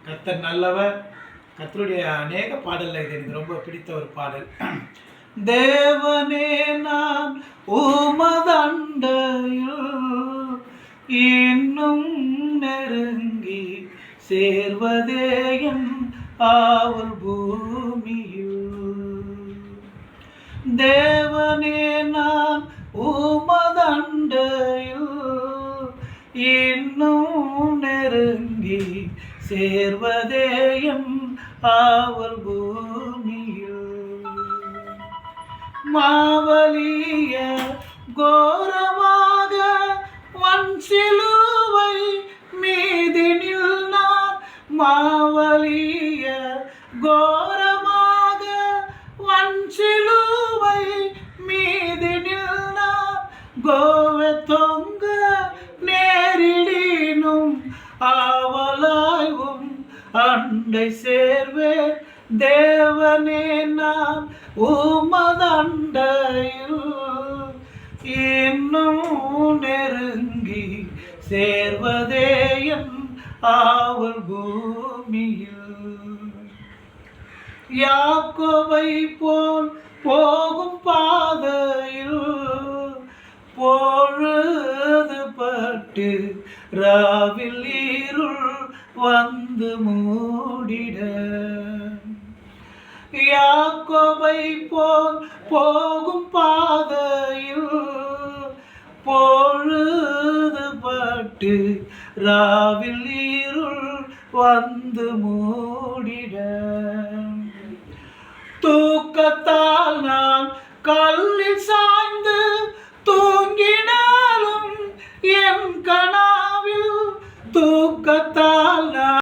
கர்த்தர் நல்லவர். கர்த்தருடைய அநேக பாடல்ல இது எனக்கு ரொம்ப பிடித்த ஒரு பாடல். தேவனே நான் உமதண்டையில் இன்னும் நெருங்கி சேர்வதே என் ஆவல் பூமியில். தேவனே நான் உமதண்டையில் இன்னும் நெருங்கி சேர்வதே என் ஆவல் பூமியில். மாவலிய கோரமாக வன்சிலுவை மீதினில் நான் மாவலிய கோரமாக வன்சிலுவை மீதினில் நான் கோவை தொங்க நேரிடினும் ஆவலாய்வும் அண்டை சேர்வேன். தேவனே நான் உமதண்டையில் இன்னும் நெருங்கி சேர்வதே என் ஆவல் பூமியில். யாக்கோபை போல் போகும் பாதையில் பொழுது பட்டு ராவில் இருள் வந்து மூடிட. யாக்கோபை போல் போகும் பாதையில் பொழுது பட்டு ராவில் இருள் வந்து மூடிட. தூக்கத்தால் நான் கல்லில் சாய்ந்து தூங்கினாலும் என் கனாவில் தூக்கத்தால் நான்